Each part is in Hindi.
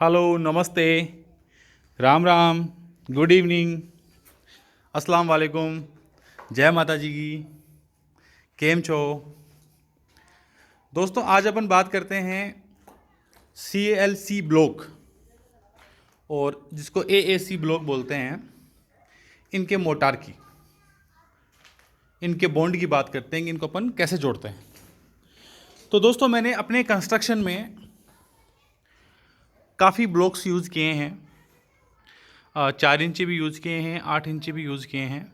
हेलो, नमस्ते, राम राम, गुड इवनिंग, अस्सलाम वालेकुम, जय माता जी की। केम छो दोस्तों? आज अपन बात करते हैं CLC ब्लॉक और जिसको AAC ब्लॉक बोलते हैं, इनके मोटार की, इनके बॉन्ड की बात करते हैं कि इनको अपन कैसे जोड़ते हैं। तो दोस्तों, मैंने अपने कंस्ट्रक्शन में काफ़ी ब्लॉक्स यूज़ किए हैं। 4 इंची भी यूज़ किए हैं, 8 इंची भी यूज़ किए हैं।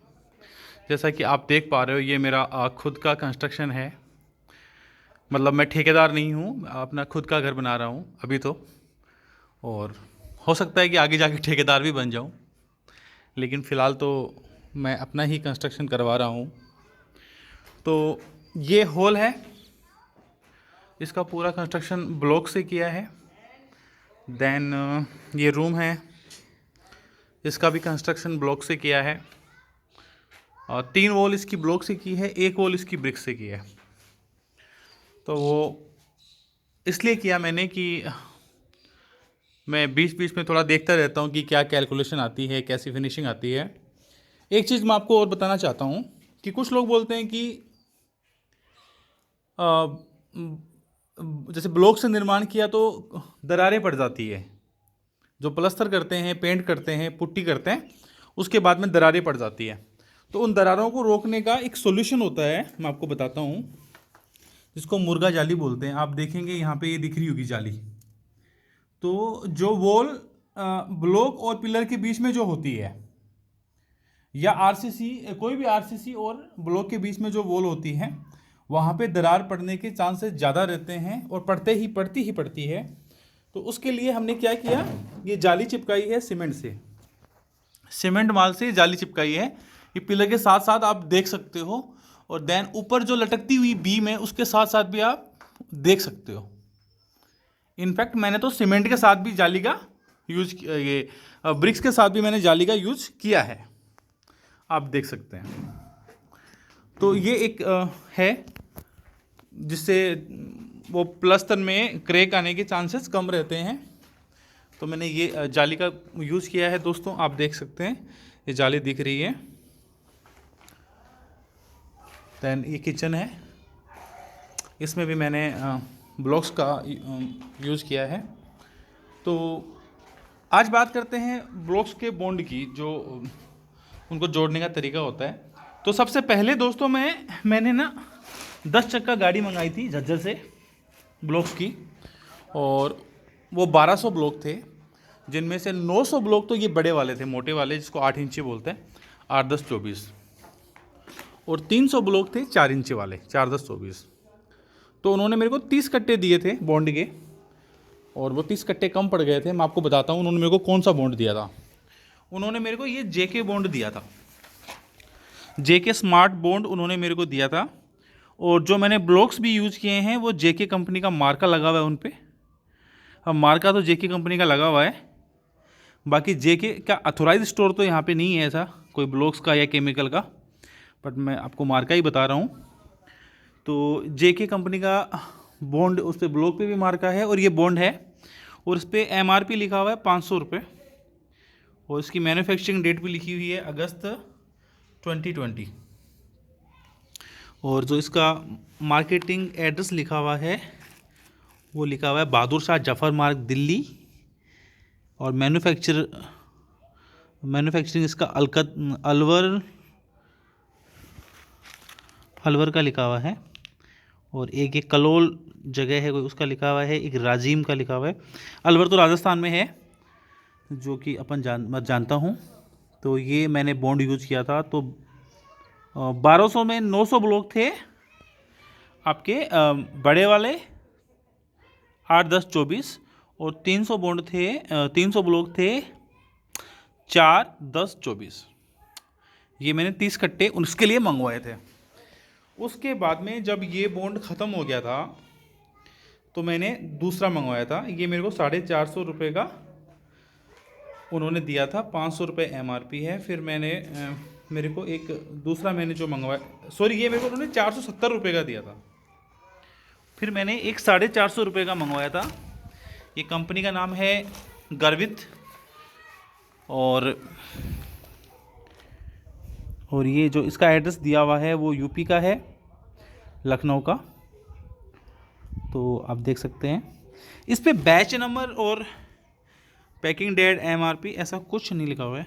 जैसा कि आप देख पा रहे हो, ये मेरा खुद का कंस्ट्रक्शन है। मतलब मैं ठेकेदार नहीं हूँ, अपना खुद का घर बना रहा हूँ अभी तो। और हो सकता है कि आगे जाके ठेकेदार भी बन जाऊँ, लेकिन फ़िलहाल तो मैं अपना ही कंस्ट्रक्शन करवा रहा हूँ। तो ये हॉल है, इसका पूरा कंस्ट्रक्शन ब्लॉक से किया है। देन ये रूम है, इसका भी कंस्ट्रक्शन ब्लॉक से किया है। 3 वॉल इसकी ब्लॉक से की है, 1 वॉल इसकी ब्रिक से की है। तो वो इसलिए किया मैंने कि मैं बीच बीच में थोड़ा देखता रहता हूँ कि क्या कैलकुलेशन आती है, कैसी फिनिशिंग आती है। एक चीज़ मैं आपको और बताना चाहता हूँ कि कुछ लोग बोलते हैं कि जैसे ब्लॉक से निर्माण किया तो दरारें पड़ जाती है। जो प्लस्तर करते हैं, पेंट करते हैं, पुट्टी करते हैं, उसके बाद में दरारें पड़ जाती है। तो उन दरारों को रोकने का एक सॉल्यूशन होता है, मैं आपको बताता हूँ, जिसको मुर्गा जाली बोलते हैं। आप देखेंगे यहाँ पे ये दिख रही होगी जाली। तो जो वॉल ब्लॉक और पिलर के बीच में जो होती है, या आरसीसी, कोई भी आरसीसी और ब्लॉक के बीच में जो वॉल होती है, वहाँ पे दरार पड़ने के चांसेस ज़्यादा रहते हैं और पड़ती है। तो उसके लिए हमने क्या किया, ये जाली चिपकाई है सीमेंट से, सीमेंट माल से जाली चिपकाई है। ये पिलर के साथ साथ आप देख सकते हो, और देन ऊपर जो लटकती हुई बीम है उसके साथ साथ भी आप देख सकते हो। इनफैक्ट मैंने तो सीमेंट के साथ भी जाली का यूज, ये ब्रिक्स के साथ भी मैंने जाली का यूज किया है, आप देख सकते हैं। तो ये एक है जिससे वो प्लस्तर में क्रैक आने के चांसेस कम रहते हैं। तो मैंने ये जाली का यूज़ किया है दोस्तों, आप देख सकते हैं ये जाली दिख रही है। दैन ये किचन है, इसमें भी मैंने ब्लॉक्स का यूज़ किया है। तो आज बात करते हैं ब्लॉक्स के बॉन्ड की, जो उनको जोड़ने का तरीका होता है। तो सबसे पहले दोस्तों मैंने ना 10 चक्का गाड़ी मंगाई थी झज्जर से ब्लॉक्स की, और वो 1200 ब्लॉक थे, जिनमें से 900 ब्लॉक तो ये बड़े वाले थे, मोटे वाले, जिसको 8 इंची बोलते हैं, 8 10 24, और 300 ब्लॉक थे 4 इंची वाले, 4 10 24। तो उन्होंने मेरे को 30 कट्टे दिए थे बॉन्ड के, और वो 30 कट्टे कम पड़ गए थे। मैं आपको बताता हूँ उन्होंने मेरे को कौन सा बॉन्ड दिया था। उन्होंने मेरे को ये JK बॉन्ड दिया था, JK स्मार्ट बॉन्ड उन्होंने मेरे को दिया था। और जो मैंने ब्लॉक्स भी यूज़ किए हैं वो JK कंपनी का मार्का लगा हुआ है उन पर। अब मार्का तो JK कंपनी का लगा हुआ है, बाकी JK का अथोराइज स्टोर तो यहाँ पे नहीं है ऐसा कोई ब्लॉक्स का या केमिकल का, बट मैं आपको मार्का ही बता रहा हूँ। तो JK कंपनी का बॉन्ड, उस पर ब्लॉक पे भी मार्का है, और ये बॉन्ड है, और इस पर MRP लिखा हुआ है 500 रुपये, और इसकी मैन्युफैक्चरिंग डेट भी लिखी हुई है अगस्त 2020। और जो इसका मार्केटिंग एड्रेस लिखा हुआ है वो लिखा हुआ है बहादुर शाह जफ़र मार्ग, दिल्ली। और मैन्युफैक्चरिंग इसका अलवर का लिखा हुआ है, और एक कलोल जगह है कोई, उसका लिखा हुआ है, एक राजीम का लिखा हुआ है। अलवर तो राजस्थान में है, जो कि मैं जानता हूँ। तो ये मैंने बॉन्ड यूज़ किया था। तो 1200 में 900 ब्लॉक थे आपके बड़े वाले, 8 10 24, और 300 बॉन्ड थे, 300 ब्लॉक थे 4 10 24। ये मैंने 30 कट्टे उसके लिए मंगवाए थे। उसके बाद में जब ये बॉन्ड ख़त्म हो गया था तो मैंने दूसरा मंगवाया था। ये मेरे को 450 रुपये का उन्होंने दिया था, 500 रुपये MRP है। फिर मेरे को एक दूसरा मैंने जो मंगवाया, सॉरी, ये मेरे को उन्होंने 470 रुपये का दिया था। फिर मैंने एक 450 रुपये का मंगवाया था, ये कंपनी का नाम है गर्वित। और ये जो इसका एड्रेस दिया हुआ है वो यूपी का है, लखनऊ का। तो आप देख सकते हैं इस पे बैच नंबर और पैकिंग डेट, एमआरपी ऐसा कुछ नहीं लिखा हुआ है।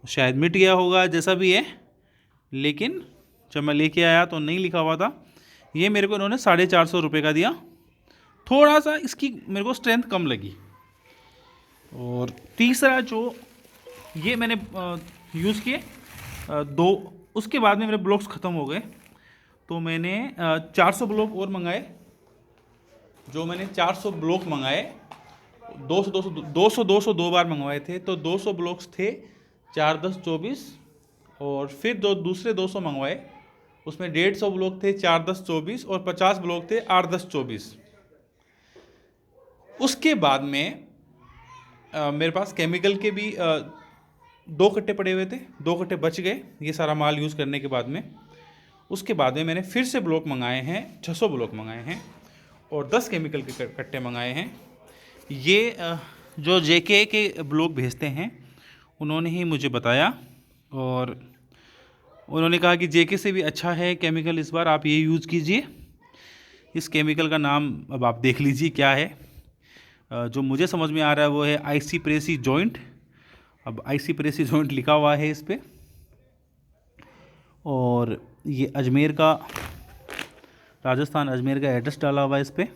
शायद मिट गया होगा जैसा भी है, लेकिन जब मैं लेके आया तो नहीं लिखा हुआ था। ये मेरे को इन्होंने 450 रुपये का दिया। थोड़ा सा इसकी मेरे को स्ट्रेंथ कम लगी। और तीसरा जो ये मैंने यूज़ किए दो, उसके बाद में मेरे ब्लॉक्स ख़त्म हो गए, तो मैंने 400 ब्लॉक और मंगाए। जो मैंने 400 ब्लॉक मंगाए, 200 दो बार मंगवाए थे, तो 200 ब्लॉक्स थे 4 10 24। और फिर दूसरे 200 मंगवाए, उसमें 150 ब्लॉक थे 4 10 24 और 50 ब्लॉक थे 8 10 24। उसके बाद में मेरे पास केमिकल के भी 2 कट्टे पड़े हुए थे, 2 कट्टे बच गए ये सारा माल यूज़ करने के बाद में। उसके बाद में मैंने फिर से ब्लॉक मंगाए हैं, 600 ब्लॉक मंगाए हैं और 10 केमिकल के कट्टे मंगाए हैं। ये जो जेके के ब्लॉक भेजते हैं उन्होंने ही मुझे बताया, और उन्होंने कहा कि जेके से भी अच्छा है केमिकल, इस बार आप ये यूज़ कीजिए। इस केमिकल का नाम अब आप देख लीजिए क्या है। जो मुझे समझ में आ रहा है वो है आईसी प्रेसी जॉइंट। अब आईसी प्रेसी जॉइंट लिखा हुआ है इस पर। और ये अजमेर का, राजस्थान अजमेर का एड्रेस डाला हुआ है इस पर।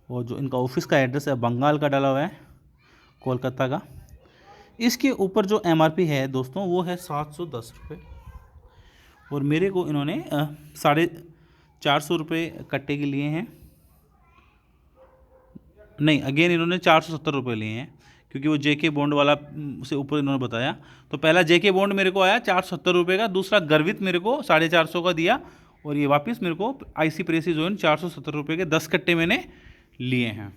और जो इनका ऑफिस का एड्रेस है बंगाल का डाला हुआ है, कोलकाता का। इसके ऊपर जो एमआरपी है दोस्तों वो है 710 रुपये, और मेरे को इन्होंने 450 रुपये कट्टे के लिए हैं। नहीं, अगेन इन्होंने 470 रुपये लिए हैं, क्योंकि वो जेके बॉन्ड वाला से ऊपर इन्होंने बताया। तो पहला जेके बॉन्ड मेरे को आया 470 रुपये का, दूसरा गर्वित मेरे को 450 का दिया, और ये वापस मेरे को आईसी प्रेसी जोन 470 रुपये के 10 कट्टे मैंने लिए हैं।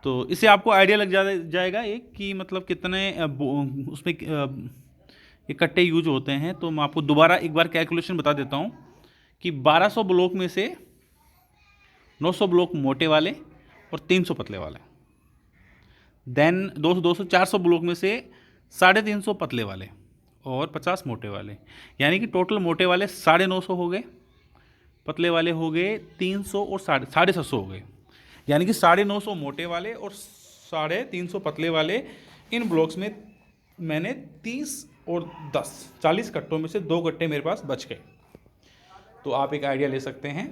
तो इससे आपको आइडिया लग जाएगा एक कि मतलब कितने उसमें ये कट्टे यूज होते हैं। तो मैं आपको दोबारा एक बार कैलकुलेशन बता देता हूँ कि 1200 ब्लॉक में से 900 ब्लॉक मोटे वाले और 300 पतले वाले, देन 200 400 ब्लॉक में से 350 पतले वाले और 50 मोटे वाले, यानी कि टोटल मोटे वाले 950 हो गए, पतले वाले हो गए 300 और 750 हो गए। यानी कि 950 मोटे वाले और 350 पतले वाले इन ब्लॉक्स में मैंने 30 और 10 40 कट्टों में से 2 कट्टे मेरे पास बच गए। तो आप एक आइडिया ले सकते हैं।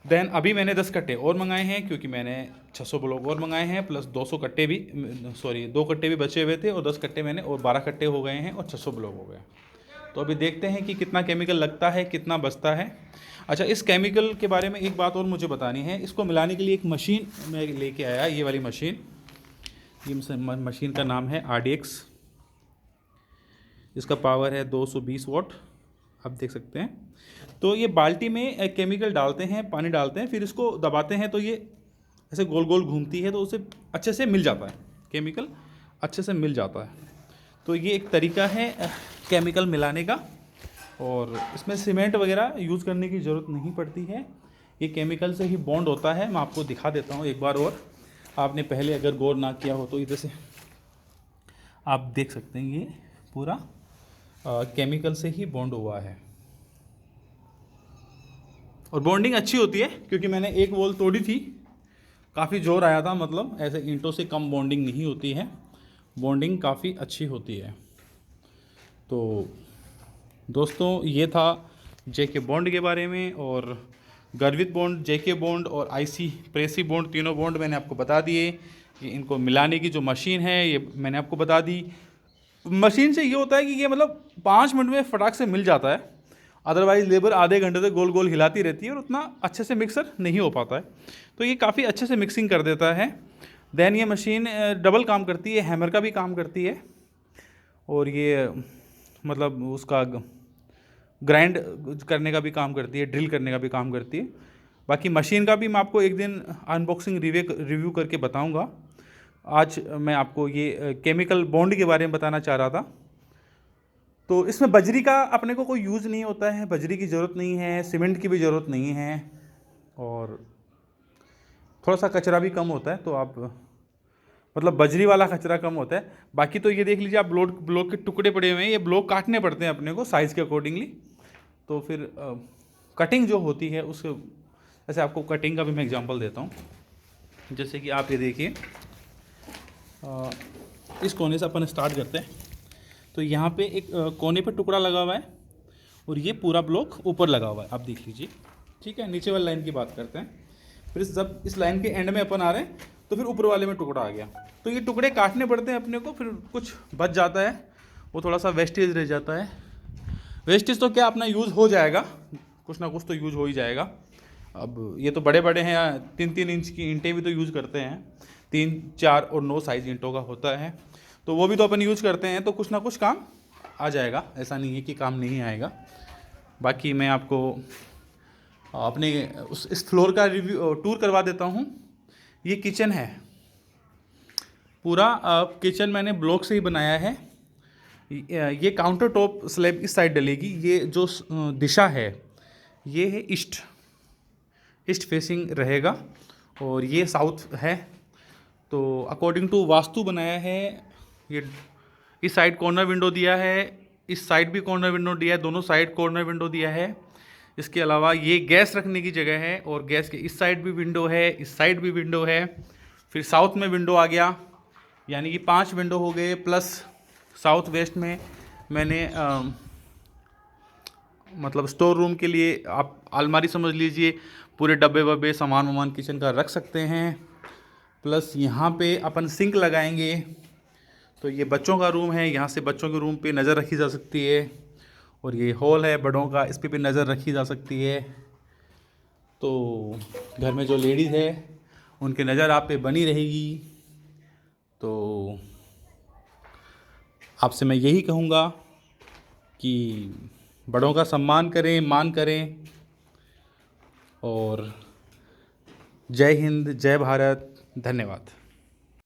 देन अभी मैंने 10 कट्टे और मंगाए हैं, क्योंकि मैंने 600 ब्लॉक और मंगाए हैं, प्लस 200 कट्टे भी, 2 कट्टे भी बचे हुए थे, और 10 कट्टे मैंने और 12 कट्टे हो गए हैं और 600 ब्लॉक हो गए। तो अभी देखते हैं कि कितना केमिकल लगता है, कितना बचता है। अच्छा, इस केमिकल के बारे में एक बात और मुझे बतानी है। इसको मिलाने के लिए एक मशीन मैं लेके आया, ये वाली मशीन। ये मशीन का नाम है RDX। इसका पावर है 220 वाट, आप देख सकते हैं। तो ये बाल्टी में केमिकल डालते हैं, पानी डालते हैं, फिर इसको दबाते हैं तो ये ऐसे गोल गोल घूमती है, तो उसे अच्छे से मिल जाता है, केमिकल अच्छे से मिल जाता है। तो ये एक तरीका है केमिकल मिलाने का, और इसमें सीमेंट वगैरह यूज़ करने की ज़रूरत नहीं पड़ती है, ये केमिकल से ही बॉन्ड होता है। मैं आपको दिखा देता हूँ एक बार और, आपने पहले अगर गौर ना किया हो तो इधर से आप देख सकते हैं ये पूरा केमिकल से ही बॉन्ड हुआ है। और बॉन्डिंग अच्छी होती है, क्योंकि मैंने एक वॉल तोड़ी थी, काफ़ी जोर आया था, मतलब ऐसे ईंटों से कम बॉन्डिंग नहीं होती है, बॉन्डिंग काफ़ी अच्छी होती है। तो दोस्तों ये था जेके बॉन्ड के बारे में, और गर्वित बॉन्ड, जेके बॉन्ड और आईसी प्रेसी बॉन्ड, तीनों बॉन्ड मैंने आपको बता दिए। कि इनको मिलाने की जो मशीन है ये मैंने आपको बता दी। मशीन से ये होता है कि ये मतलब 5 मिनट में फटाक से मिल जाता है, अदरवाइज़ लेबर आधे घंटे से गोल गोल हिलाती रहती है और उतना अच्छे से मिक्सर नहीं हो पाता है। तो ये काफ़ी अच्छे से मिक्सिंग कर देता है। देन ये मशीन डबल काम करती है, हैमर का भी काम करती है, और ये मतलब उसका ग्राइंड करने का भी काम करती है, ड्रिल करने का भी काम करती है। बाकी मशीन का भी मैं आपको एक दिन अनबॉक्सिंग रिव्यू करके बताऊंगा। आज मैं आपको ये केमिकल बॉन्ड के बारे में बताना चाह रहा था। तो इसमें बजरी का अपने को कोई यूज़ नहीं होता है, बजरी की ज़रूरत नहीं है, सीमेंट की भी ज़रूरत नहीं है, और थोड़ा सा कचरा भी कम होता है, तो आप मतलब बजरी वाला कचरा कम होता है। बाकी तो ये देख लीजिए आप, ब्लॉक के टुकड़े पड़े हुए हैं, ये ब्लॉक काटने पड़ते हैं अपने को साइज़ के अकॉर्डिंगली। तो फिर कटिंग जो होती है उस, जैसे आपको कटिंग का भी मैं एग्जांपल देता हूँ। जैसे कि आप ये देखिए, इस कोने से अपन स्टार्ट करते हैं। तो यहाँ पे एक कोने पे टुकड़ा लगा हुआ है और ये पूरा ब्लॉक ऊपर लगा हुआ है, आप देख लीजिए। ठीक है, नीचे वाली लाइन की बात करते हैं। फिर जब इस लाइन के एंड में अपन आ रहे हैं तो फिर ऊपर वाले में टुकड़ा आ गया। तो ये टुकड़े काटने पड़ते हैं अपने को, फिर कुछ बच जाता है, वो थोड़ा सा वेस्टेज रह जाता है। वेस्टेज तो क्या अपना यूज़ हो जाएगा, कुछ ना कुछ तो यूज़ हो ही जाएगा। अब ये तो बड़े बड़े हैं, 3-3 इंच की ईंटें भी तो यूज़ करते हैं, 3, 4 और 9 साइज़ ईंटों का होता है, तो वो भी तो अपन यूज़ करते हैं, तो कुछ ना कुछ काम आ जाएगा, ऐसा नहीं है कि काम नहीं आएगा। बाकी मैं आपको अपने इस फ्लोर का रिव्यू टूर करवा देता हूँ। ये किचन है, पूरा किचन मैंने ब्लॉक से ही बनाया है। ये काउंटर टॉप स्लैब इस साइड डलेगी, ये जो दिशा है ये है ईस्ट फेसिंग रहेगा, और ये साउथ है। तो अकॉर्डिंग टू वास्तु बनाया है। ये इस साइड कॉर्नर विंडो दिया है, इस साइड भी कॉर्नर विंडो दिया है, दोनों साइड कॉर्नर विंडो दिया है। इसके अलावा ये गैस रखने की जगह है, और गैस के इस साइड भी विंडो है, इस साइड भी विंडो है। फिर साउथ में विंडो आ गया, यानी कि 5 विंडो हो गए, प्लस साउथ वेस्ट में मैंने मतलब स्टोर रूम के लिए आप अलमारी समझ लीजिए, पूरे डब्बे वब्बे सामान वामान किचन का रख सकते हैं। प्लस यहाँ पे अपन सिंक लगाएंगे, तो ये बच्चों का रूम है, यहाँ से बच्चों के रूम पे नज़र रखी जा सकती है। और ये हॉल है बड़ों का, इस पे भी नज़र रखी जा सकती है। तो घर में जो लेडीज़ है उनकी नज़र आप पे बनी रहेगी। तो आपसे मैं यही कहूँगा कि बड़ों का सम्मान करें, मान करें। और जय हिंद, जय भारत, धन्यवाद।